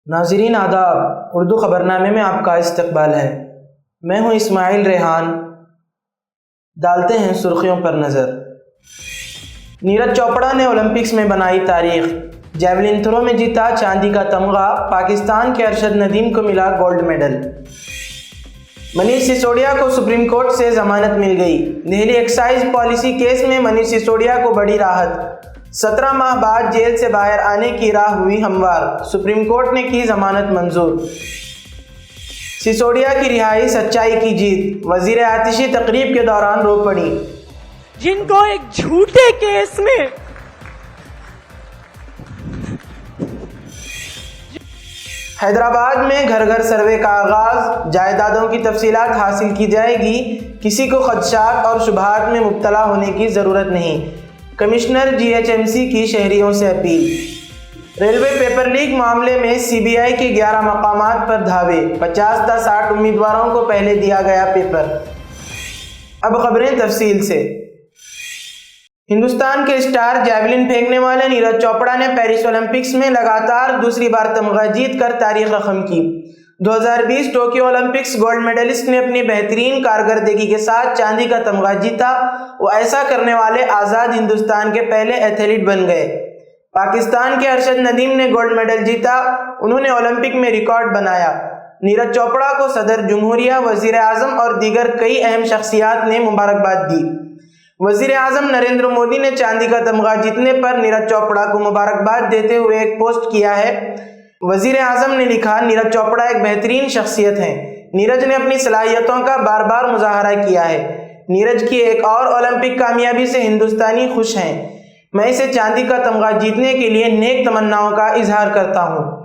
ناظرین آداب، اردو خبرنامے میں آپ کا استقبال ہے۔ میں ہوں اسماعیل ریحان۔ ڈالتے ہیں سرخیوں پر نظر۔ نیرج چوپڑا نے اولمپکس میں بنائی تاریخ، جیولن تھرو میں جیتا چاندی کا تمغہ، پاکستان کے ارشد ندیم کو ملا گولڈ میڈل۔ منیش سسوڈیا کو سپریم کورٹ سے ضمانت مل گئی۔ دہلی ایکسائز پالیسی کیس میں منیش سسوڈیا کو بڑی راحت، 17 ماہ بعد جیل سے باہر آنے کی راہ ہوئی ہموار، سپریم کورٹ نے کی ضمانت منظور۔ سسوڈیا کی رہائی سچائی کی جیت، وزیر آتشی تقریب کے دوران رو پڑی۔ جن کو ایک جھوٹے کیس میں حیدرآباد میں گھر گھر سروے کا آغاز، جائیدادوں کی تفصیلات حاصل کی جائے گی، کسی کو خدشات اور شبہات میں مبتلا ہونے کی ضرورت نہیں، کمشنر GHMC کی شہریوں سے اپیل۔ ریلوے پیپر لیک معاملے میں CBI کے 11 مقامات پر دھاوے، 50 تا 60 امیدواروں کو پہلے دیا گیا پیپر۔ اب خبریں تفصیل سے۔ ہندوستان کے اسٹار جیولن پھینکنے والے نیرج چوپڑا نے پیرس اولمپکس میں لگاتار دوسری بار تمغہ جیت کر تاریخ رقم کی۔ 2020 ٹوکیو اولمپکس گولڈ میڈلسٹ نے اپنی بہترین کارکردگی کے ساتھ چاندی کا تمغہ جیتا۔ وہ ایسا کرنے والے آزاد ہندوستان کے پہلے ایتھلیٹ بن گئے۔ پاکستان کے ارشد ندیم نے گولڈ میڈل جیتا، انہوں نے اولمپک میں ریکارڈ بنایا۔ نیرج چوپڑا کو صدر جمہوریہ، وزیر اعظم اور دیگر کئی اہم شخصیات نے مبارکباد دی۔ وزیر اعظم نریندر مودی نے چاندی کا تمغہ جیتنے پر نیرج چوپڑا کو مبارکباد دیتے ہوئے ایک پوسٹ کیا ہے۔ وزیر اعظم نے لکھا، نیرج چوپڑا ایک بہترین شخصیت ہیں۔ نیرج نے اپنی صلاحیتوں کا بار بار مظاہرہ کیا ہے۔ نیرج کی ایک اور اولمپک کامیابی سے ہندوستانی خوش ہیں۔ میں اسے چاندی کا تمغہ جیتنے کے لیے نیک تمناؤں کا اظہار کرتا ہوں۔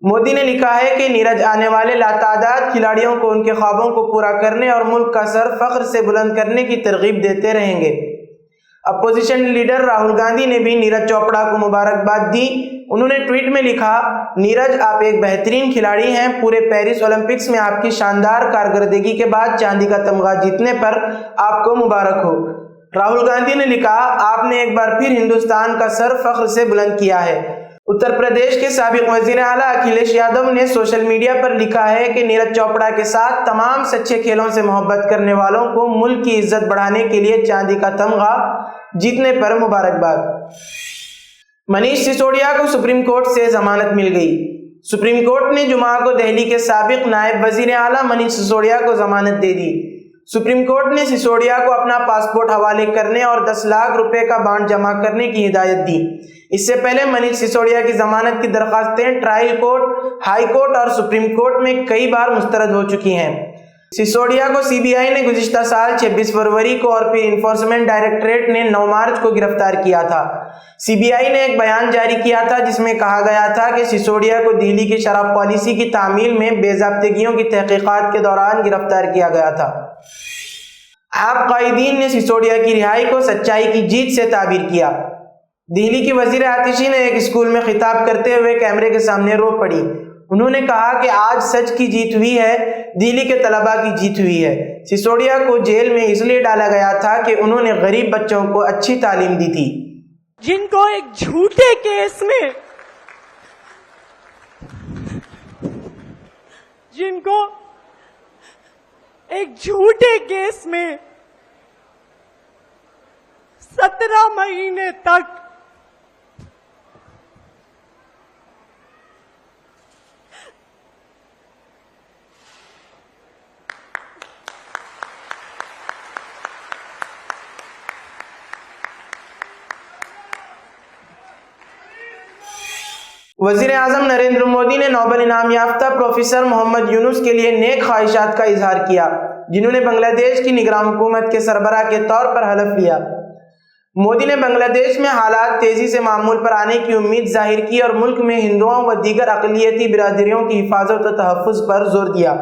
مودی نے لکھا ہے کہ نیرج آنے والے لاتعداد کھلاڑیوں کو ان کے خوابوں کو پورا کرنے اور ملک کا سر فخر سے بلند کرنے کی ترغیب دیتے رہیں گے۔ اپوزیشن لیڈر راہل گاندھی نے بھی نیرج چوپڑا کو مبارکباد دی۔ انہوں نے ٹویٹ میں لکھا، نیرج آپ ایک بہترین کھلاڑی ہیں، پورے پیرس اولمپکس میں آپ کی شاندار کارکردگی کے بعد چاندی کا تمغہ جیتنے پر آپ کو مبارک ہو۔ راہل گاندھی نے لکھا، آپ نے ایک بار پھر ہندوستان کا سر فخر سے بلند کیا ہے۔ اتر پردیش کے سابق وزیر اعلیٰ اکھلیش یادو نے سوشل میڈیا پر لکھا ہے کہ نیرج چوپڑا کے ساتھ تمام سچے کھیلوں سے محبت کرنے والوں کو ملک کی عزت بڑھانے کے لیے چاندی کا تمغہ جیتنے پر مبارکباد۔ منیش سسوڈیا کو سپریم کورٹ سے ضمانت مل گئی۔ سپریم کورٹ نے جمعہ کو دہلی کے سابق نائب وزیر اعلیٰ منیش سسوڈیا کو ضمانت دے دی۔ سپریم کورٹ نے سسوڈیا کو اپنا پاسپورٹ حوالے کرنے اور 10 لاکھ روپے کا بانڈ جمع کرنے کی ہدایت دی۔ اس سے پہلے منیش سسوڈیا کی ضمانت کی درخواستیں ٹرائل کورٹ، ہائی کورٹ اور سپریم کورٹ میں کئی بار مسترد ہو چکی ہیں۔ سسوڈیا کو CBI نے گزشتہ سال 26 فروری کو اور پھر انفورسمنٹ ڈائریکٹریٹ نے 9 مارچ کو گرفتار کیا تھا۔ CBI نے ایک بیان جاری کیا تھا جس میں کہا گیا تھا کہ سسوڈیا کو دہلی کی شراب پالیسی کی تعمیل میں بے ضابطگیوں کی تحقیقات کے دوران گرفتار کیا گیا تھا۔ آپ قائدین نے سسوڈیا کی رہائی کو سچائی کی جیت سے تعبیر کیا۔ دہلی کی وزیر آتشی نے ایک اسکول میں خطاب کرتے ہوئے کیمرے کے سامنے رو پڑی۔ انہوں نے کہا کہ آج سچ کی جیت ہوئی ہے، دہلی کے طلباء کی جیت ہوئی ہے۔ سسوڈیا کو جیل میں اس لیے ڈالا گیا تھا کہ انہوں نے غریب بچوں کو اچھی تعلیم دی تھی۔ جن کو ایک جھوٹے کیس میں جھوٹے کیس میں 17 مہینے تک وزیر اعظم نریندر مودی نے نوبل انعام یافتہ پروفیسر محمد یونس کے لیے نیک خواہشات کا اظہار کیا، جنہوں نے بنگلہ دیش کی نگراں حکومت کے سربراہ کے طور پر حلف لیا۔ مودی نے بنگلہ دیش میں حالات تیزی سے معمول پر آنے کی امید ظاہر کی اور ملک میں ہندوؤں و دیگر اقلیتی برادریوں کی حفاظت و تحفظ پر زور دیا۔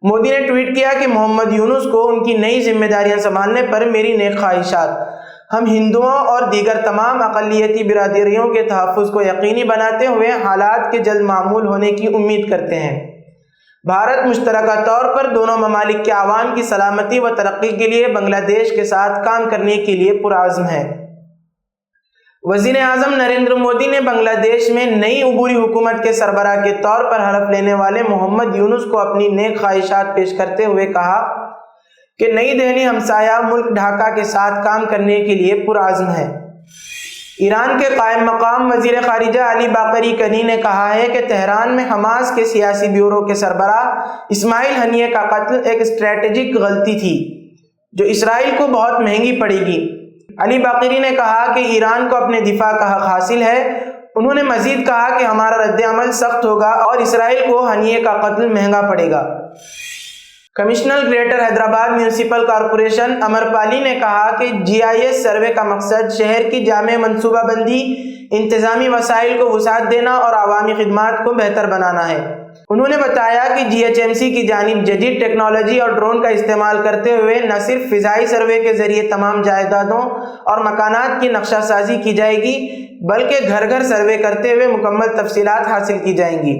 مودی نے ٹویٹ کیا کہ محمد یونس کو ان کی نئی ذمہ داریاں سنبھالنے پر میری نیک خواہشات۔ ہم ہندوؤں اور دیگر تمام اقلیتی برادریوں کے تحفظ کو یقینی بناتے ہوئے حالات کے جلد معمول ہونے کی امید کرتے ہیں۔ بھارت مشترکہ طور پر دونوں ممالک کے عوام کی سلامتی و ترقی کے لیے بنگلہ دیش کے ساتھ کام کرنے کے لیے پرعزم ہے۔ وزیر اعظم نریندر مودی نے بنگلہ دیش میں نئی عبوری حکومت کے سربراہ کے طور پر حلف لینے والے محمد یونس کو اپنی نیک خواہشات پیش کرتے ہوئے کہا کہ نئی دہلی ہمسایہ ملک ڈھاکہ کے ساتھ کام کرنے کے لیے پرعزم ہے۔ ایران کے قائم مقام وزیر خارجہ علی باقری کنی نے کہا ہے کہ تہران میں حماس کے سیاسی بیورو کے سربراہ اسماعیل ہنیہ کا قتل ایک اسٹریٹجک غلطی تھی جو اسرائیل کو بہت مہنگی پڑے گی۔ علی باقری نے کہا کہ ایران کو اپنے دفاع کا حق حاصل ہے۔ انہوں نے مزید کہا کہ ہمارا رد عمل سخت ہوگا اور اسرائیل کو ہنیہ کا قتل مہنگا پڑے گا۔ Commissioner greater Hyderabad municipal corporation Amrapali نے کہا کہ GIS سروے کا مقصد شہر کی جامع منصوبہ بندی، انتظامی وسائل کو وسعت دینا اور عوامی خدمات کو بہتر بنانا ہے۔ انہوں نے بتایا کہ GHMC کی جانب جدید ٹیکنالوجی اور ڈرون کا استعمال کرتے ہوئے نہ صرف فضائی سروے کے ذریعے تمام جائیدادوں اور مکانات کی نقشہ سازی کی جائے گی بلکہ گھر گھر سروے کرتے ہوئے مکمل تفصیلات حاصل کی جائیں گی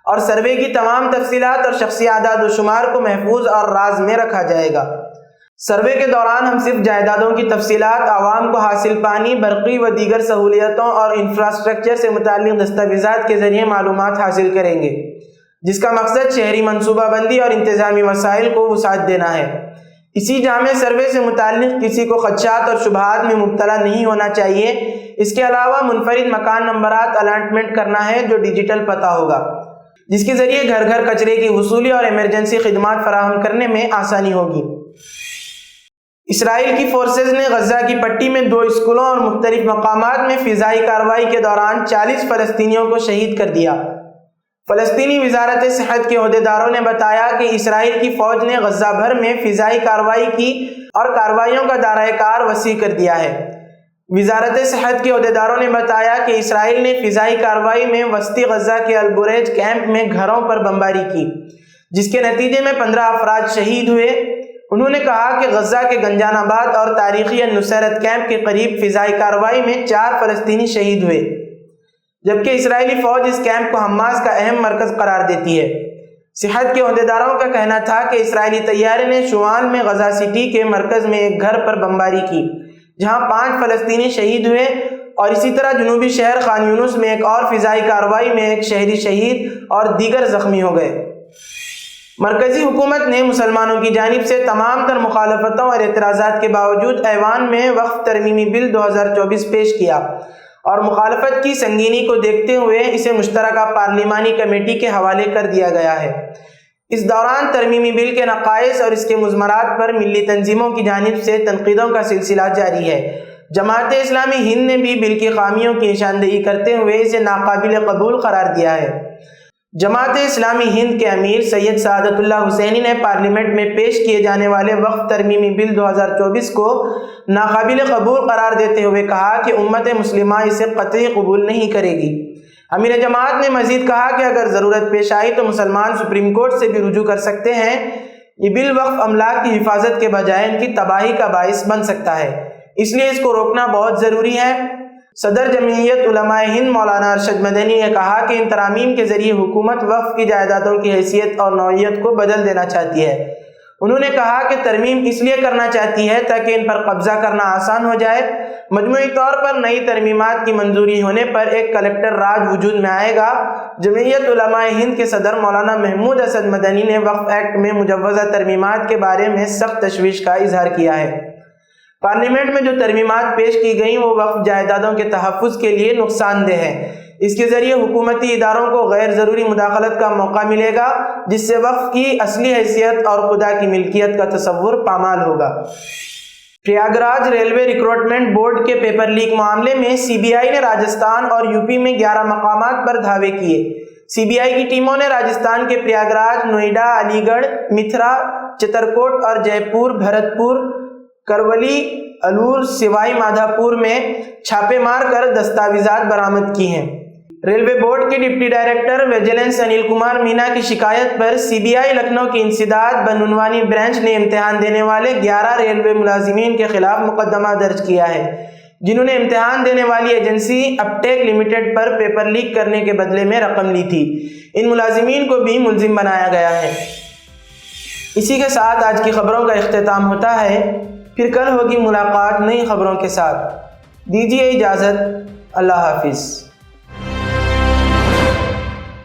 اور سروے کی تمام تفصیلات اور شخصی اعداد و شمار کو محفوظ اور راز میں رکھا جائے گا۔ سروے کے دوران ہم صرف جائیدادوں کی تفصیلات، عوام کو حاصل پانی، برقی و دیگر سہولیتوں اور انفراسٹرکچر سے متعلق دستاویزات کے ذریعے معلومات حاصل کریں گے، جس کا مقصد شہری منصوبہ بندی اور انتظامی وسائل کو وسعت دینا ہے۔ اسی جامع سروے سے متعلق کسی کو خدشات اور شبہات میں مبتلا نہیں ہونا چاہیے۔ اس کے علاوہ منفرد مکان نمبرات الاٹمنٹ کرنا ہے جو ڈیجیٹل پتہ ہوگا، جس کے ذریعے گھر گھر کچرے کی وصولی اور ایمرجنسی خدمات فراہم کرنے میں آسانی ہوگی۔ اسرائیل کی فورسز نے غزہ کی پٹی میں 2 اسکولوں اور مختلف مقامات میں فضائی کارروائی کے دوران 40 فلسطینیوں کو شہید کر دیا۔ فلسطینی وزارت صحت کے عہدیداروں نے بتایا کہ اسرائیل کی فوج نے غزہ بھر میں فضائی کارروائی کی اور کارروائیوں کا دائرہ کار وسیع کر دیا ہے۔ وزارت صحت کے عہدیداروں نے بتایا کہ اسرائیل نے فضائی کارروائی میں وسطی غزہ کے البریج کیمپ میں گھروں پر بمباری کی، جس کے نتیجے میں 15 افراد شہید ہوئے۔ انہوں نے کہا کہ غزہ کے گنجان آباد اور تاریخی النصیرت کیمپ کے قریب فضائی کارروائی میں 4 فلسطینی شہید ہوئے، جبکہ اسرائیلی فوج اس کیمپ کو حماس کا اہم مرکز قرار دیتی ہے۔ صحت کے عہدیداروں کا کہنا تھا کہ اسرائیلی طیارے نے شوان میں غزہ سٹی کے مرکز میں ایک گھر پر بمباری کی، جہاں 5 فلسطینی شہید ہوئے، اور اسی طرح جنوبی شہر خان یونس میں ایک اور فضائی کارروائی میں ایک شہری شہید اور دیگر زخمی ہو گئے۔ مرکزی حکومت نے مسلمانوں کی جانب سے تمام تر مخالفتوں اور اعتراضات کے باوجود ایوان میں وقف ترمیمی بل 2024 پیش کیا اور مخالفت کی سنگینی کو دیکھتے ہوئے اسے مشترکہ پارلیمانی کمیٹی کے حوالے کر دیا گیا ہے۔ اس دوران ترمیمی بل کے نقائص اور اس کے مضمرات پر ملی تنظیموں کی جانب سے تنقیدوں کا سلسلہ جاری ہے۔ جماعت اسلامی ہند نے بھی بل کی خامیوں کی نشاندہی کرتے ہوئے اسے ناقابل قبول قرار دیا ہے۔ جماعت اسلامی ہند کے امیر سید سعادت اللہ حسینی نے پارلیمنٹ میں پیش کیے جانے والے وقف ترمیمی بل 2024 کو ناقابل قبول قرار دیتے ہوئے کہا کہ امت مسلمہ اسے قطعی قبول نہیں کرے گی۔ امیر جماعت نے مزید کہا کہ اگر ضرورت پیش آئی تو مسلمان سپریم کورٹ سے بھی رجوع کر سکتے ہیں۔ یہ بل وقف املاک کی حفاظت کے بجائے ان کی تباہی کا باعث بن سکتا ہے، اس لیے اس کو روکنا بہت ضروری ہے۔ صدر جمعیت علماء ہند مولانا ارشد مدنی نے کہا کہ ان ترامیم کے ذریعے حکومت وقف کی جائیدادوں کی حیثیت اور نوعیت کو بدل دینا چاہتی ہے۔ انہوں نے کہا کہ ترمیم اس لیے کرنا چاہتی ہے تاکہ ان پر قبضہ کرنا آسان ہو جائے۔ مجموعی طور پر نئی ترمیمات کی منظوری ہونے پر ایک کلکٹر راج وجود میں آئے گا۔ جمعیت علماء ہند کے صدر مولانا محمود اسد مدنی نے وقف ایکٹ میں مجوزہ ترمیمات کے بارے میں سخت تشویش کا اظہار کیا ہے۔ پارلیمنٹ میں جو ترمیمات پیش کی گئیں وہ وقف جائیدادوں کے تحفظ کے لیے نقصان دہ ہیں۔ اس کے ذریعے حکومتی اداروں کو غیر ضروری مداخلت کا موقع ملے گا، جس سے وقف کی اصلی حیثیت اور خدا کی ملکیت کا تصور پامال ہوگا۔ پریاگراج ریلوے ریکروٹمنٹ بورڈ کے پیپر لیک معاملے میں CBI نے راجستھان اور UP میں 11 مقامات پر دھاوے کیے۔ CBI کی ٹیموں نے راجستھان کے پریاگراج، نوئیڈا، علی گڑھ، متھرا، چترکوٹ اور جے پور، بھرتپور، کرولی، الور، سوائی مادھاپور میں چھاپے مار کر دستاویزات برآمد کی ہیں۔ ریلوے بورڈ کے deputy director vigilance Anil Kumar مینا کی شکایت پر CBI لکھنؤ کی انسداد بدعنوانی برانچ نے امتحان دینے والے 11 ریلوے ملازمین کے خلاف مقدمہ درج کیا ہے، جنہوں نے امتحان دینے والی ایجنسی اپٹیک لمیٹڈ پر پیپر لیک کرنے کے بدلے میں رقم لی تھی۔ ان ملازمین کو بھی ملزم بنایا گیا ہے۔ اسی کے ساتھ آج کی خبروں کا اختتام ہوتا ہے، پھر کل ہوگی ملاقات نئی خبروں کے ساتھ۔ دیجیے اجازت, اللہ حافظ.